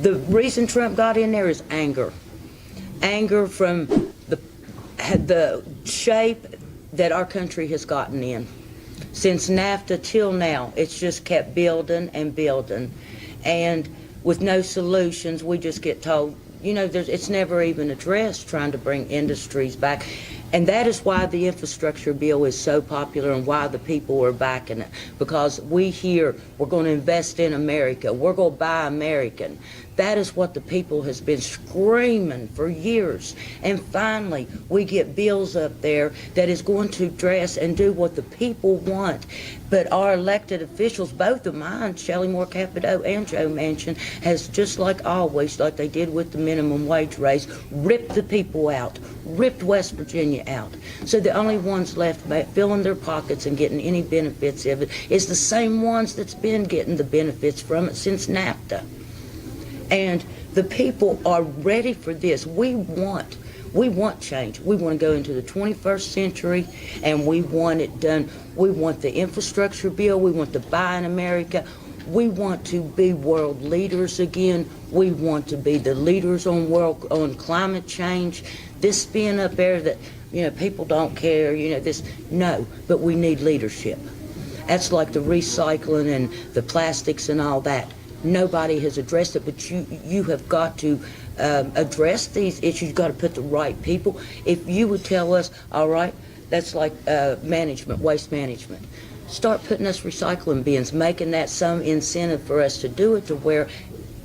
The reason Trump got in there is anger. Anger from the shape that our country has gotten in. Since NAFTA till now, it's just kept building and building. And with no solutions, we just get told, you know, it's never even addressed trying to bring industries back. And that is why the infrastructure bill is so popular and why the people are backing it. Because we hear we're going to invest in America, we're going to buy American. That is what the people has been screaming for years. And finally, we get bills up there that is going to address and do what the people want. But our elected officials, both of mine, Shelley Moore Capito and Joe Manchin, has just like always, like they did with the minimum wage raise, ripped the people out, ripped West Virginia out. So the only ones left filling their pockets and getting any benefits of it is the same ones that's been getting the benefits from it since NAFTA. And the people are ready for this. We want change. We want to go into the 21st century, and we want it done. We want the infrastructure bill. We want to buy in America. We want to be world leaders again. We want to be the leaders on climate change. This spin up there that, you know, people don't care, you know, this, no, but we need leadership. That's like the recycling and the plastics and all that. Nobody has addressed it, but you have got to address these issues. You've got to put the right people. If you would tell us, all right, that's like management, waste management. Start putting us recycling bins, making that some incentive for us to do it to where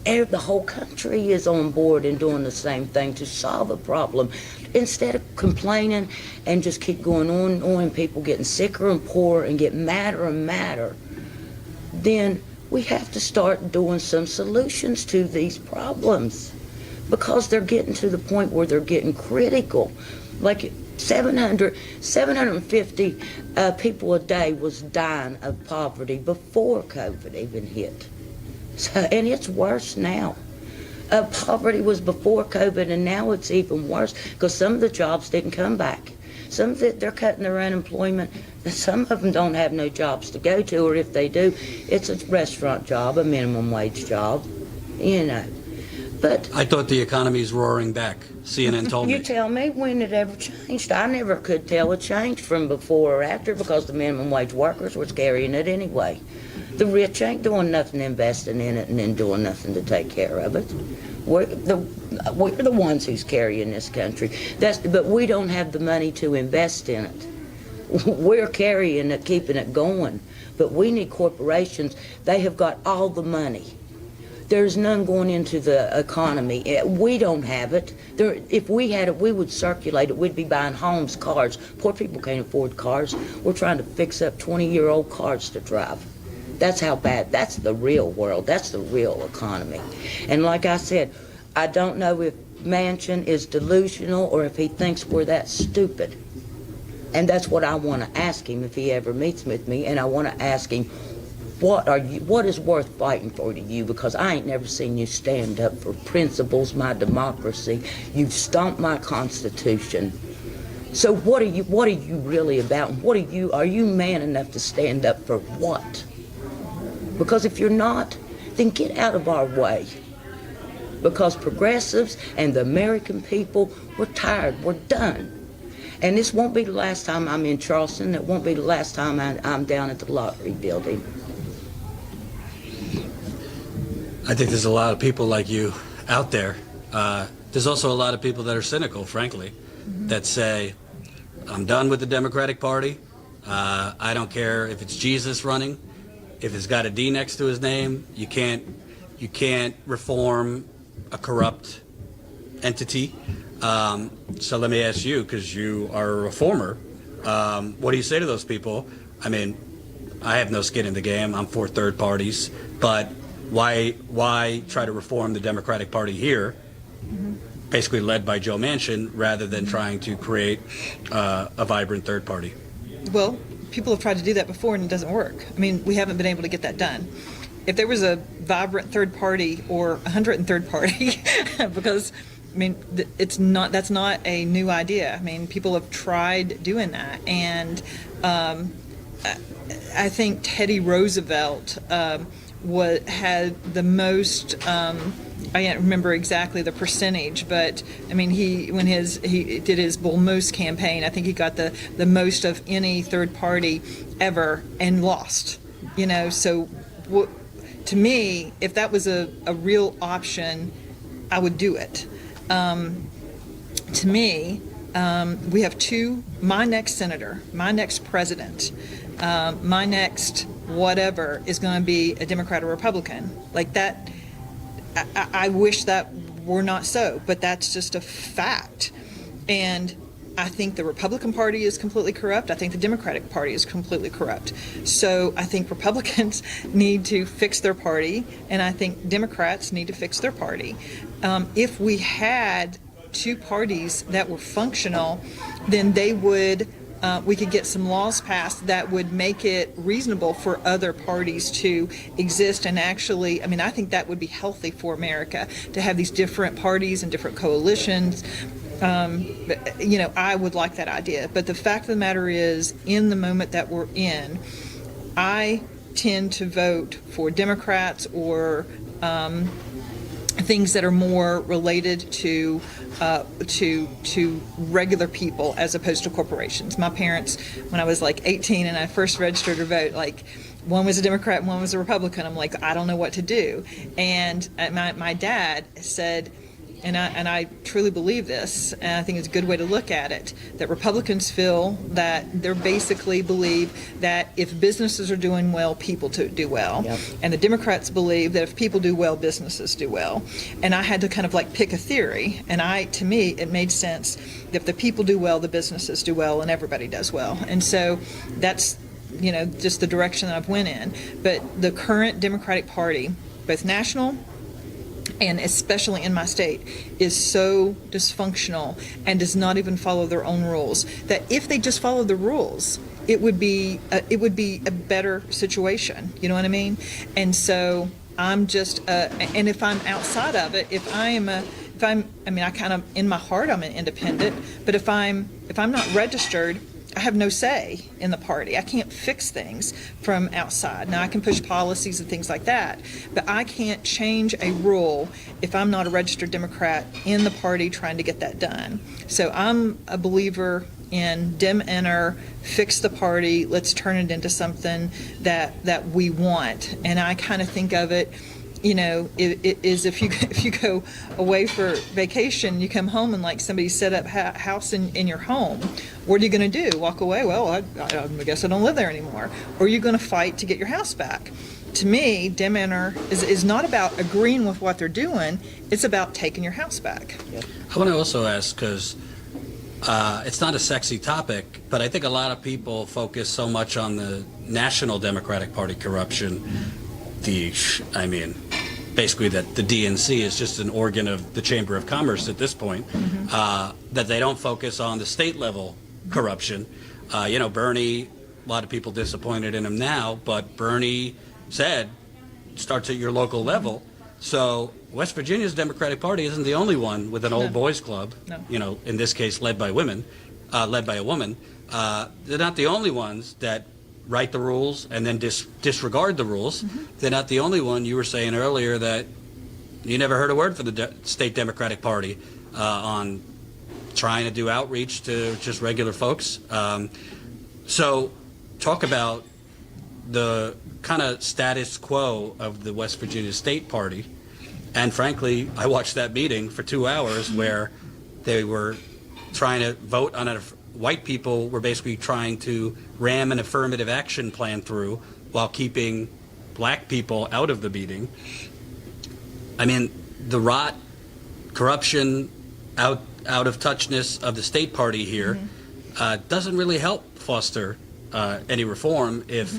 the whole country is on board and doing the same thing to solve a problem. Instead of complaining and just keep going on and on, people getting sicker and poorer and get madder and madder, then we have to start doing some solutions to these problems because they're getting to the point where they're getting critical. Like 750 people a day was dying of poverty before COVID even hit. So, and it's worse now. Poverty was before COVID, and now it's even worse because some of the jobs didn't come back. Some of it, they're cutting their unemployment. Some of them don't have no jobs to go to, or if they do, it's a restaurant job, a minimum wage job, you know. But I thought the economy's roaring back. CNN told me. You tell me when it ever changed. I never could tell a change from before or after because the minimum wage workers was carrying it anyway. The rich ain't doing nothing investing in it and then doing nothing to take care of it. We're the ones who's carrying this country. But we don't have the money to invest in it. We're carrying it, keeping it going. But we need corporations. They have got all the money. There's none going into the economy. We don't have it. If we had it, we would circulate it. We'd be buying homes, cars. Poor people can't afford cars. We're trying to fix up 20-year-old cars to drive. That's how bad. That's the real world. That's the real economy. And like I said, I don't know if Manchin is delusional or if he thinks we're that stupid. And that's what I want to ask him if he ever meets with me. And I want to ask him, what is worth fighting for to you? Because I ain't never seen you stand up for principles, my democracy. You've stomped my Constitution. So what are you really about? And are you man enough to stand up for what? Because if you're not, then get out of our way. Because progressives and the American people, we're tired, we're done. And this won't be the last time I'm in Charleston. It won't be the last time I'm down at the lottery building. I think there's a lot of people like you out there. There's also a lot of people that are cynical, frankly, that say, I'm done with the Democratic Party. I don't care if it's Jesus running. If it's got a D next to his name, you can't reform a corrupt entity. So let me ask you, because you are a reformer, what do you say to those people? I mean, I have no skin in the game. I'm for third parties, but why try to reform the Democratic Party here, basically led by Joe Manchin, rather than trying to create a vibrant third party? Well, people have tried to do that before and it doesn't work. I mean, we haven't been able to get that done. If there was a vibrant third party or 103rd party, because I mean, that's not a new idea. I mean, people have tried doing that, and I think Teddy Roosevelt had the most. I can't remember exactly the percentage, but I mean, he did his Bull Moose campaign, I think he got the most of any third party ever and lost. So to me, if that was a real option, I would do it. To me, we have my next senator, my next president, my next whatever is going to be a Democrat or Republican. Like that, I wish that were not so, but that's just a fact. And I think the Republican Party is completely corrupt. I think the Democratic Party is completely corrupt. So I think Republicans need to fix their party, and I think Democrats need to fix their party. If we had two parties that were functional, then we could get some laws passed that would make it reasonable for other parties to exist. And actually, I mean, I think that would be healthy for America to have these different parties and different coalitions. I would like that idea. But the fact of the matter is, in the moment that we're in, I tend to vote for Democrats or things that are more related to regular people as opposed to corporations. My parents, when I was like 18 and I first registered to vote, like one was a Democrat and one was a Republican. I'm like, I don't know what to do. And my dad said, and I truly believe this, and I think it's a good way to look at it, that Republicans feel that they basically believe that if businesses are doing well, people do well. Yep. And the Democrats believe that if people do well, businesses do well. And I had to kind of like pick a theory, and to me, it made sense. If the people do well, the businesses do well, and everybody does well. And so that's, just the direction that I've went in. But the current Democratic Party, both national and especially in my state, is so dysfunctional and does not even follow their own rules, that if they just followed the rules, it would be a better situation. You know what I mean? And so I'm just, and if I'm outside of it, I kind of, in my heart, I'm an independent, but if I'm not registered, I have no say in the party. I can't fix things from outside. Now, I can push policies and things like that, but I can't change a rule if I'm not a registered Democrat in the party trying to get that done. So I'm a believer in Dem Enter, fix the party, let's turn it into something that we want. And I kind of think of it, it is if you go away for vacation, you come home and like somebody set up house in your home, what are you going to do? Walk away? Well, I guess I don't live there anymore. Or are you going to fight to get your house back? To me, Dem Enter is not about agreeing with what they're doing. It's about taking your house back. Yep. I want to also ask, because it's not a sexy topic, but I think a lot of people focus so much on the National Democratic Party corruption. Basically that the DNC is just an organ of the Chamber of Commerce at this point, that they don't focus on the state level corruption. Bernie, a lot of people disappointed in him now, but Bernie said, starts at your local level. So West Virginia's Democratic Party isn't the only one with an old boys club, in this case led by a woman. They're not the only ones that write the rules and then disregard the rules. They're not the only one. You were saying earlier that you never heard a word from the state Democratic Party on trying to do outreach to just regular folks. So talk about the kind of status quo of the West Virginia State Party. And frankly, I watched that meeting for 2 hours where they were trying to vote on a white people were basically trying to ram an affirmative action plan through while keeping black people out of the meeting. I mean, the rot, corruption, out of touchness of the state party here doesn't really help foster any reform if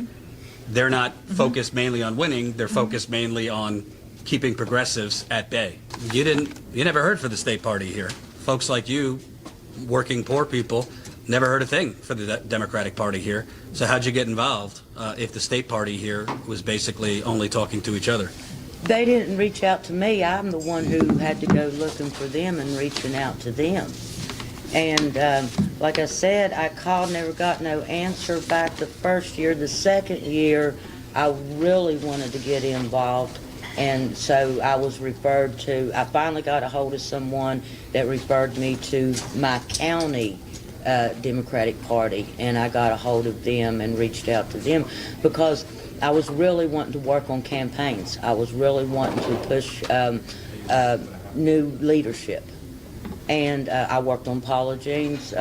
they're not focused mainly on winning, they're focused mainly on keeping progressives at bay. You never heard for the state party here. Folks like you, working poor people, never heard a thing for the Democratic Party here. So how'd you get involved if the state party here was basically only talking to each other? They didn't reach out to me. I'm the one who had to go looking for them and reaching out to them. And like I said, I called, never got no answer back the first year. The second year, I really wanted to get involved, and so I was referred to, I finally got a hold of someone that referred me to my county Democratic Party, and I got a hold of them and reached out to them because I was really wanting to work on campaigns. I was really wanting to push new leadership. And I worked on Paula Jean's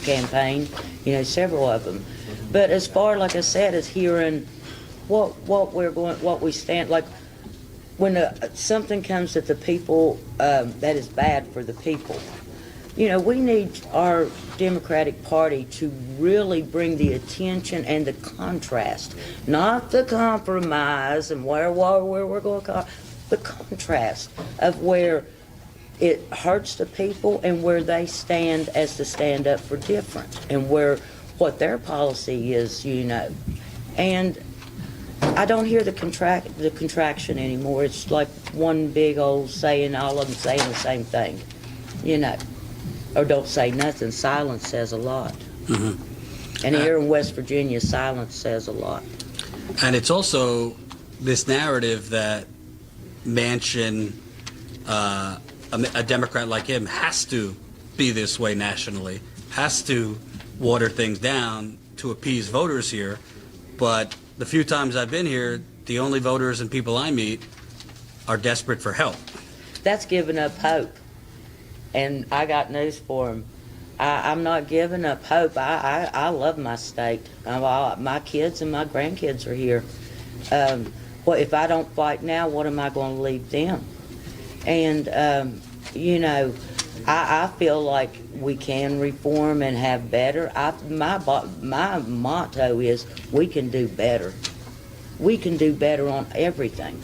campaign, several of them. But as far, like I said, as hearing what we stand, like when something comes that the people, that is bad for the people, we need our Democratic Party to really bring the attention and the contrast, not the compromise and where we're going to, the contrast of where it hurts the people and where they stand as to stand up for different and what their policy is, And I don't hear the contraction anymore. It's like one big old saying, all of them saying the same thing, or don't say nothing. Silence says a lot. Mm-hmm. And here in West Virginia, silence says a lot. And it's also this narrative that Manchin, a Democrat like him, has to be this way nationally, has to water things down to appease voters here. But the few times I've been here, the only voters and people I meet are desperate for help. That's giving up hope. And I got news for him. I'm not giving up hope. I love my state. My kids and my grandkids are here. Well, if I don't fight now, what am I going to leave them? And, I feel like we can reform and have better. My motto is we can do better. We can do better on everything,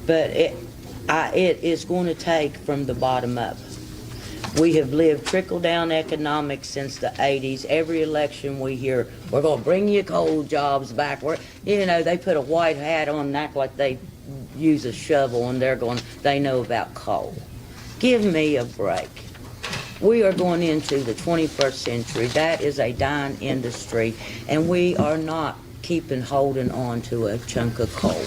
But it is going to take from the bottom up. We have lived trickle-down economics since the 80s. Every election we hear, we're going to bring you coal jobs back. They put a white hat on and act like they use a shovel and they know about coal. Give me a break. We are going into the 21st century. That is a dying industry, and we are not holding on to a chunk of coal.